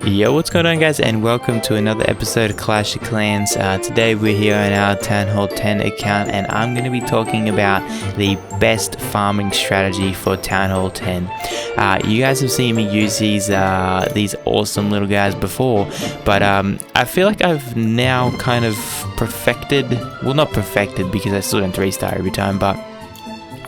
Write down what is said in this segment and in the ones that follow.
Yo, what's going on, guys, and welcome to another episode of Clash of Clans. Today we're here on our Town Hall 10 account, and I'm going to be talking about the best farming strategy for Town Hall 10. You guys have seen me use these awesome little guys before, but I feel like I've now kind of perfected, well, not perfected because I still don't 3-star every time, but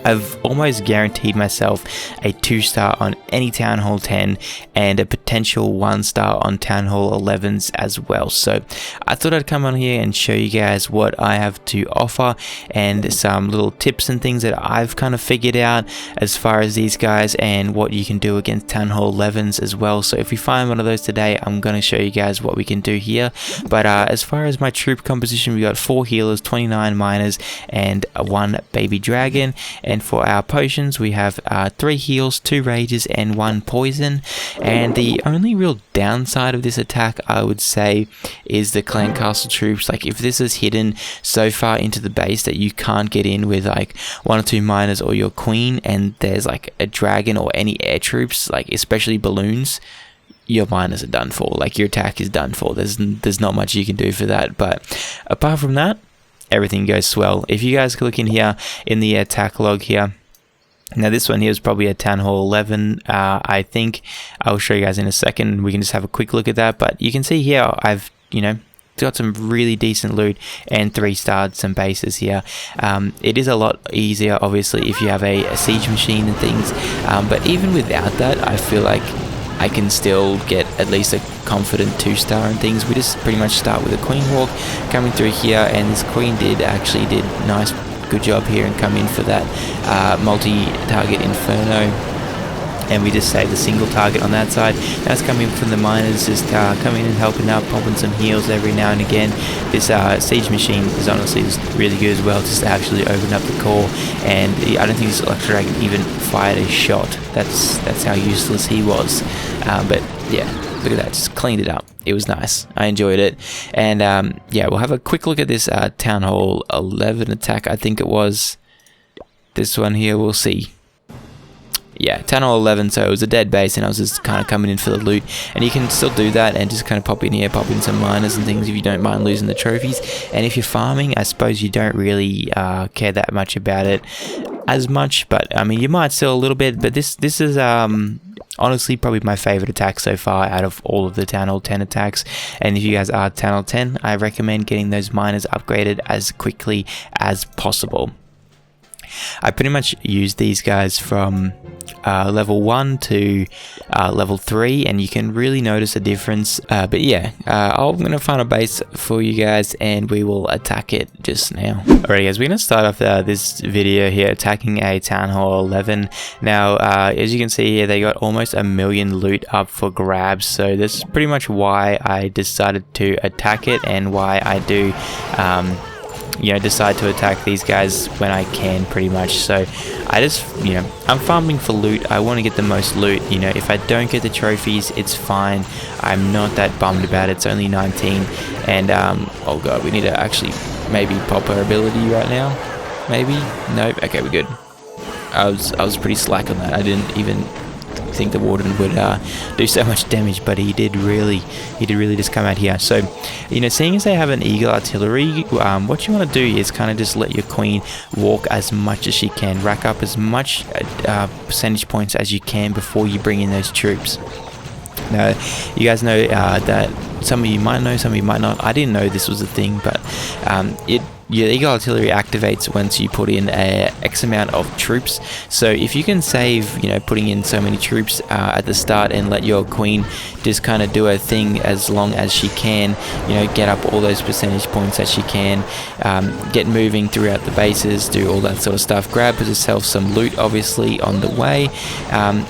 I've almost guaranteed myself a 2-star on any Town Hall 10 and a potential 1-star on Town Hall 11s as well. So I thought I'd come on here and show you guys what I have to offer and some little tips and things that I've kind of figured out as far as these guys and what you can do against Town Hall 11s as well. So if we find one of those today, I'm going to show you guys what we can do here. But as far as my troop composition, we got 4 healers, 29 miners, and 1 baby dragon. And for our potions, we have 3 heals, 2 rages, and 1 poison. And the only real downside of this attack, I would say, is the clan castle troops. Like, if this is hidden so far into the base that you can't get in with like 1 or 2 miners or your queen, and there's like a dragon or any air troops, like especially balloons, your miners are done for. Like, your attack is done for. There's not much you can do for that. But apart from that, everything goes swell. If you guys look in here in the attack log here, now this one here is probably a Town Hall 11, I think. I'll show you guys in a second. We can just have a quick look at that. But you can see here, I've, got some really decent loot and 3-starred some bases here. It is a lot easier, obviously, if you have a siege machine and things. But even without that, I feel like I can still get at least a confident 2-star and things. We just pretty much start with a Queen Hawk coming through here, and this Queen did nice, good job here and come in for that multi-target Inferno. And we just saved a single target on that side. That's coming from the miners, just coming and helping out, popping some heals every now and again. This siege machine is honestly just really good as well, just to actually open up the core. And I don't think this Electro Dragon even fired a shot. That's how useless he was. But yeah, look at that, just cleaned it up. It was nice. I enjoyed it. And yeah, we'll have a quick look at this Town Hall 11 attack. I think it was this one here. We'll see. Yeah, Town Hall 11, so it was a dead base, and I was just kind of coming in for the loot. And you can still do that and just kind of pop in here, pop in some miners and things if you don't mind losing the trophies. And if you're farming, I suppose you don't really care that much about it as much, but I mean, you might still a little bit. But this is honestly probably my favorite attack so far out of all of the Town Hall 10 attacks. And if you guys are Town Hall 10, I recommend getting those miners upgraded as quickly as possible. I pretty much use these guys from level 1 to level 3, and you can really notice a difference. But yeah, I'm going to find a base for you guys and we will attack it just now. Alright guys, we're going to start off this video here attacking a Town Hall 11. Now, as you can see here, they got almost 1 million loot up for grabs, so this is pretty much why I decided to attack it and why I do decide to attack these guys when I can, pretty much. So I just, I'm farming for loot. I want to get the most loot. If I don't get the trophies, it's fine. I'm not that bummed about it. It's only 19, and oh god, we need to actually maybe pop her ability right now. Maybe? Nope. Okay, we're good. I was pretty slack on that. I didn't even think the warden would do so much damage, but he did really just come out here. So seeing as they have an eagle artillery, what you want to do is kind of just let your queen walk as much as she can, rack up as much percentage points as you can before you bring in those troops. Now, you guys know that some of you might know, some of you might not. I didn't know this was a thing, but your eagle artillery activates once you put in X amount of troops. So if you can save, putting in so many troops at the start and let your queen just kind of do her thing as long as she can, get up all those percentage points that she can, get moving throughout the bases, do all that sort of stuff, grab herself some loot obviously on the way.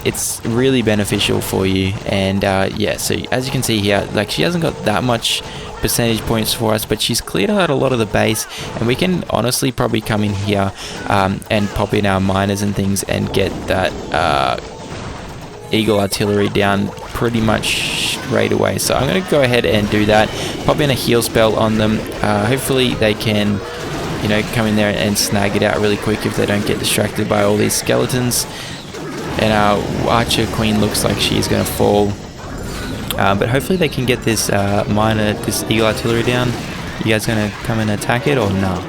It's really beneficial for you. And yeah, so as you can see here, like, she hasn't got that much percentage points for us, but she's cleared out a lot of the base, and we can honestly probably come in here and pop in our miners and things and get that eagle artillery down pretty much straight away. So I'm going to go ahead and do that, pop in a heal spell on them. Hopefully they can come in there and snag it out really quick if they don't get distracted by all these skeletons. And our archer queen looks like she's going to fall But hopefully they can get this miner, this eagle artillery down. You guys gonna come and attack it or no?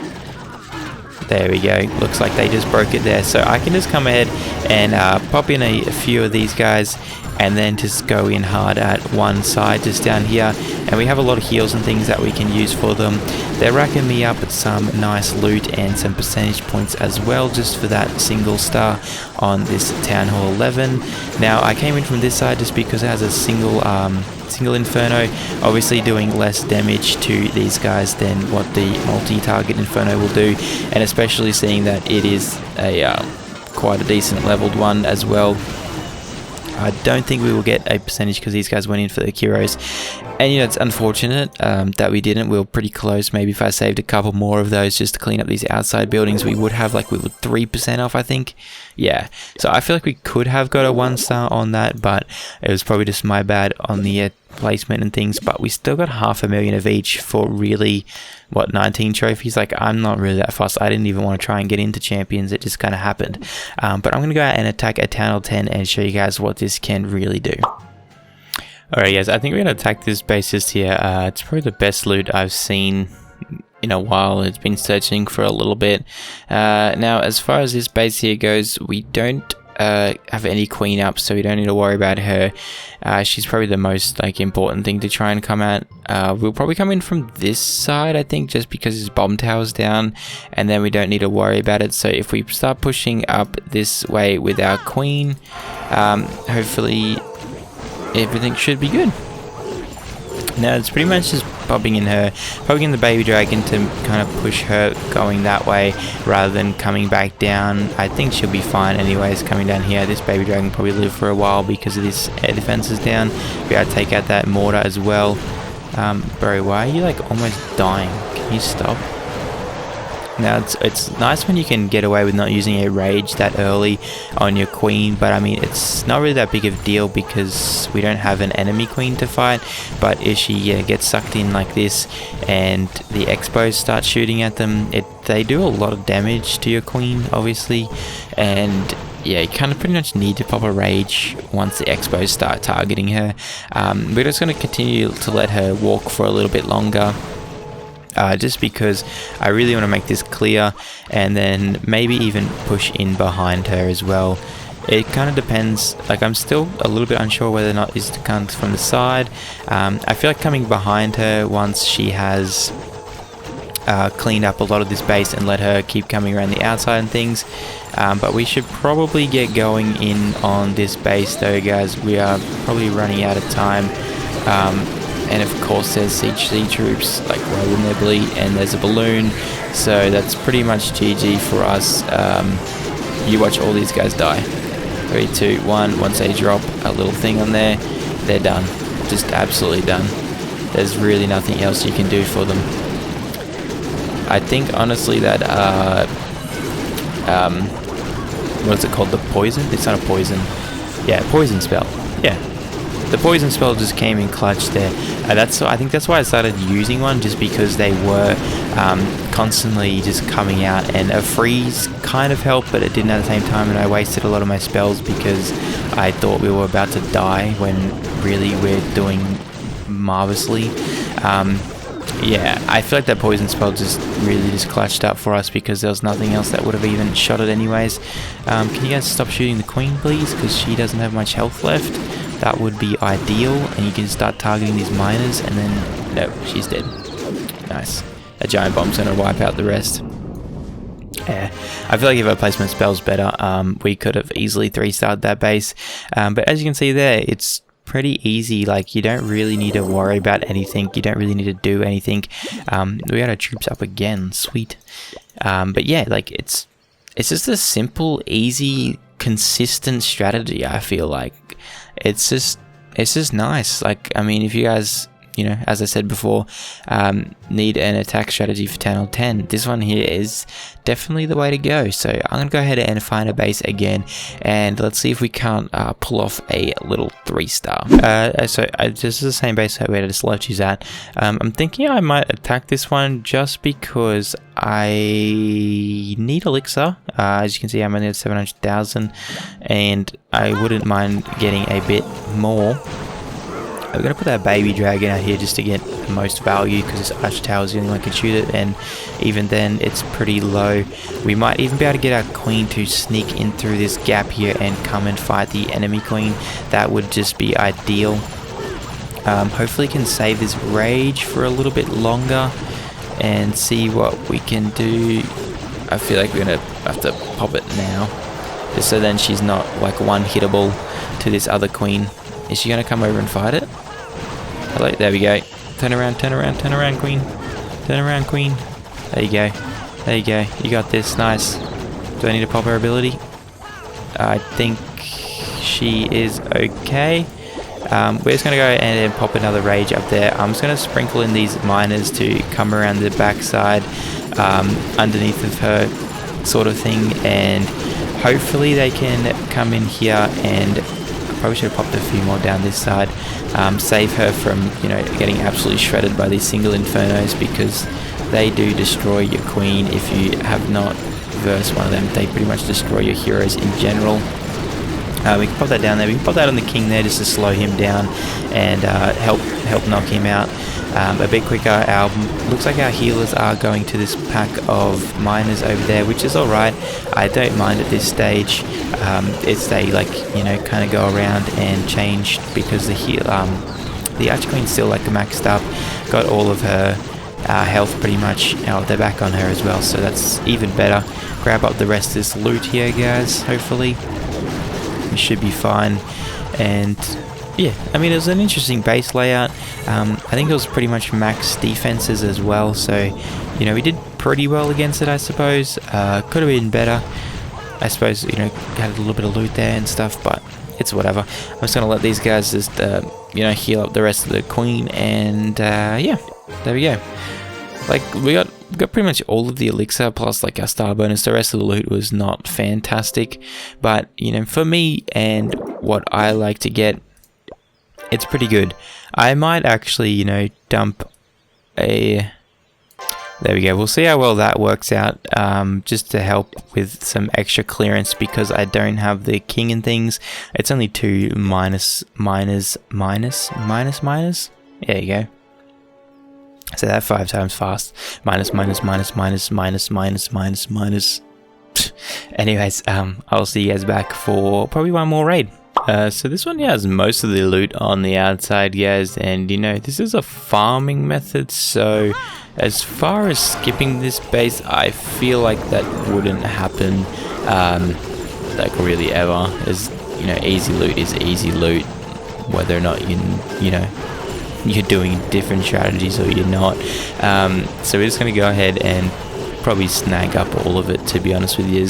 There we go. Looks like they just broke it there. So I can just come ahead and pop in a few of these guys and then just go in hard at one side just down here. And we have a lot of heals and things that we can use for them. They're racking me up with some nice loot and some percentage points as well, just for that single star on this Town Hall 11. Now I came in from this side just because it has a single Inferno, obviously doing less damage to these guys than what the multi-target Inferno will do, and especially seeing that it is a quite a decent leveled one as well. I don't think we will get a percentage because these guys went in for the Kuros, and you know, it's unfortunate that we didn't. We were pretty close. Maybe if I saved a couple more of those just to clean up these outside buildings, we would have, like, we were 3% off, I think. Yeah, so I feel like we could have got a 1-star on that, but it was probably just my bad on the placement and things. But we still got 500,000 of each for really, what, 19 trophies. Like, I'm not really that fast. I didn't even want to try and get into champions. It just kind of happened. But I'm going to go out and attack a Town Hall 10 and show you guys what this can really do. Alright guys, I think we're going to attack this base just here. It's probably the best loot I've seen in a while. It's been searching for a little bit. Now, as far as this base here goes, we don't have any queen up, so we don't need to worry about her. She's probably the most, like, important thing to try and come at. We'll probably come in from this side, I think, just because his bomb tower's down, and then we don't need to worry about it. So if we start pushing up this way with our queen, hopefully everything should be good. Now it's pretty much just popping in the baby dragon to kind of push her going that way rather than coming back down. I think she'll be fine anyways coming down here. This baby dragon will probably live for a while because of this air defense is down. Be able to take out that mortar as well. Bro, why are you, like, almost dying? Can you stop? Now it's nice when you can get away with not using a rage that early on your queen, but I mean, it's not really that big of a deal because we don't have an enemy queen to fight. But if she gets sucked in like this and the expos start shooting at them, they do a lot of damage to your queen, obviously, and yeah, you kind of pretty much need to pop a rage once the expos start targeting her. We're just going to continue to let her walk for a little bit longer. Just because I really want to make this clear, and then maybe even push in behind her as well. It kind of depends. Like, I'm still a little bit unsure whether or not this comes from the side. I feel like coming behind her once she has cleaned up a lot of this base and let her keep coming around the outside and things. But we should probably get going in on this base though, guys. We are probably running out of time. And of course there's siege troops, like, rolling their bleed, and there's a balloon, so that's pretty much GG for us. You watch all these guys die. 3, 2, 1, once they drop a little thing on there, they're done. Just absolutely done. There's really nothing else you can do for them. I think honestly that what's it called, the poison? It's not a poison. Yeah, poison spell. Yeah. The poison spell just came in clutch there. I think that's why I started using one, just because they were constantly just coming out, and a freeze kind of helped, but it didn't at the same time, and I wasted a lot of my spells because I thought we were about to die when really we're doing marvelously. Yeah, I feel like that poison spell just really just clutched up for us because there was nothing else that would have even shot it anyways. Can you guys stop shooting the queen, please? Because she doesn't have much health left. That would be ideal, and you can start targeting these miners, and then, no, she's dead. Nice. That giant bomb's gonna wipe out the rest. Yeah, I feel like if our placement spell's better, we could have easily 3-starred that base. But as you can see there, it's pretty easy. Like, you don't really need to worry about anything. You don't really need to do anything. We got our troops up again. Sweet. But yeah, like, it's just a simple, easy, consistent strategy. I feel like it's just nice. Like, I mean, if you guys, you know, as I said before, need an attack strategy for Town Hall 10, this one here is definitely the way to go. So I'm gonna go ahead and find a base again, and let's see if we can't pull off a little 3-star. This is the same base that we just left you at. I'm thinking I might attack this one just because I need elixir. As you can see, I'm only at 700,000, and I wouldn't mind getting a bit more. We're going to put that baby dragon out here just to get the most value, because this arch tower is the only one who can shoot it, and even then it's pretty low. We might even be able to get our queen to sneak in through this gap here and come and fight the enemy queen. That would just be ideal. Hopefully can save this rage for a little bit longer and see what we can do. I feel like we're going to have to pop it now, just so then she's not like one-hittable to this other queen. Is she going to come over and fight it? Hello, there we go. Turn around, turn around, turn around, queen. Turn around, queen. There you go. There you go. You got this. Nice. Do I need to pop her ability? I think she is okay. We're just going to go and then pop another rage up there. I'm just going to sprinkle in these miners to come around the backside underneath of her sort of thing, and hopefully they can come in here, and I probably should have popped a few more down this side. Save her from, you know, getting absolutely shredded by these single infernos, because they do destroy your queen. If you have not versed one of them, they pretty much destroy your heroes in general. We can pop that down there. We can pop that on the king there just to slow him down and help knock him out a bit quicker. Looks like our healers are going to this pack of miners over there, which is alright. I don't mind at this stage. It's they, like, you know, kind of go around and change, because the Arch Queen's still like maxed up, got all of her health pretty much. Oh, they're back on her as well, so that's even better. Grab up the rest of this loot here, guys. Hopefully we should be fine. And yeah, I mean, it was an interesting base layout. I think it was pretty much max defenses as well, so, you know, we did pretty well against it, I suppose. Could have been better. I suppose, you know, had a little bit of loot there and stuff, but it's whatever. I'm just gonna let these guys just, you know, heal up the rest of the queen, and yeah, there we go. Like, we got pretty much all of the elixir plus like our star bonus. The rest of the loot was not fantastic, but, you know, for me and what I like to get, it's pretty good. I might actually, you know, dump a... There we go. We'll see how well that works out, just to help with some extra clearance, because I don't have the king and things. It's only 2 minus. There you go. Say that 5 times fast. Minus. Anyways, I'll see you guys back for probably one more raid. So this one has most of the loot on the outside, guys, and, you know, this is a farming method, so as far as skipping this base, I feel like that wouldn't happen, like, really ever. As, you know, easy loot is easy loot, whether or not you know, you're doing different strategies or you're not. So we're just going to go ahead and probably snag up all of it, to be honest with you.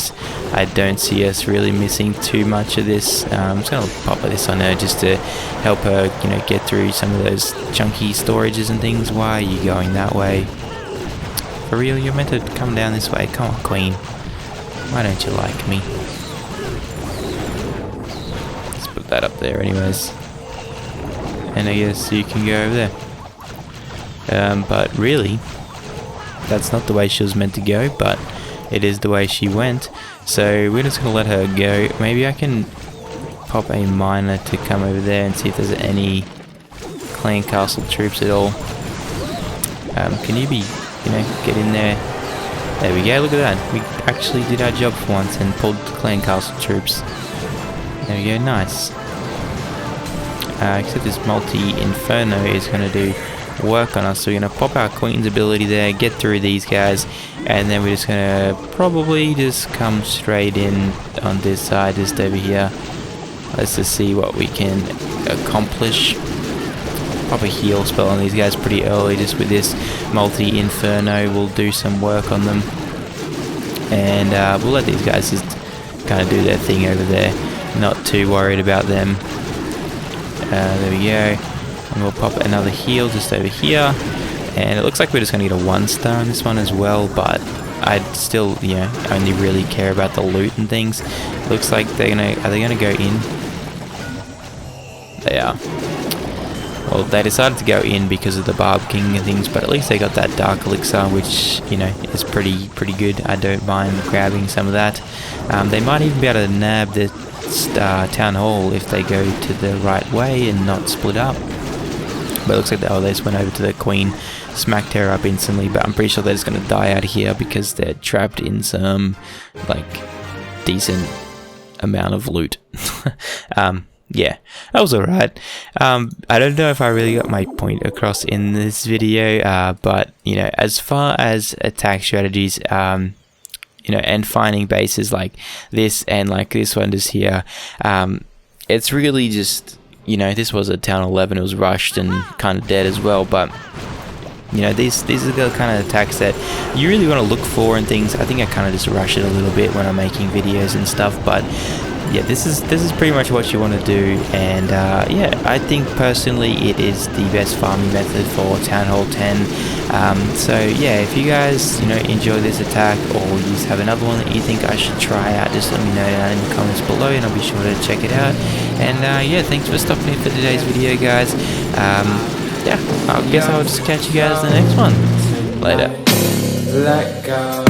I don't see us really missing too much of this. I'm just going to pop this on her just to help her, you know, get through some of those chunky storages and things. Why are you going that way? For real, you're meant to come down this way. Come on, queen. Why don't you like me? Let's put that up there anyways. And I guess you can go over there. But really, that's not the way she was meant to go, but it is the way she went. So we're just going to let her go. Maybe I can pop a miner to come over there and see if there's any clan castle troops at all. Can you be, you know, get in there? There we go, look at that. We actually did our job for once and pulled the clan castle troops. There we go, nice. Except this multi-inferno is going to do work on us, so we're going to pop our queen's ability there, get through these guys, and then we're just going to probably just come straight in on this side, just over here. Let's just see what we can accomplish. Pop a heal spell on these guys pretty early, just with this multi-inferno. We'll do some work on them, and we'll let these guys just kind of do their thing over there, not too worried about them. There we go. And we'll pop another heal just over here, and it looks like we're just going to get a 1-star on this one as well, but I'd still, you know, only really care about the loot and things. Looks like they're gonna, are they going to go in? They are. Well, they decided to go in because of the Barb King and things, but at least they got that Dark Elixir, which, you know, is pretty good. I don't mind grabbing some of that. They might even be able to nab the Town Hall if they go to the right way and not split up. But it looks like they just went over to the queen, smacked her up instantly. But I'm pretty sure they're just gonna die out of here because they're trapped in some like decent amount of loot. Yeah, that was alright. I don't know if I really got my point across in this video, but you know, as far as attack strategies, you know, and finding bases like this and like this one just here, it's really just, you know, this was a town 11, it was rushed and kind of dead as well, but you know, these are the kind of attacks that you really want to look for and things. I think I kind of just rush it a little bit when I'm making videos and stuff, but yeah, this is pretty much what you want to do. And yeah, I think personally it is the best farming method for Town Hall 10. So yeah, if you guys, you know, enjoy this attack, or you have another one that you think I should try out, just let me know down in the comments below and I'll be sure to check it out. And yeah, thanks for stopping in for today's video, guys. Yeah, I guess I'll just catch you guys in the next one. Later. Let go.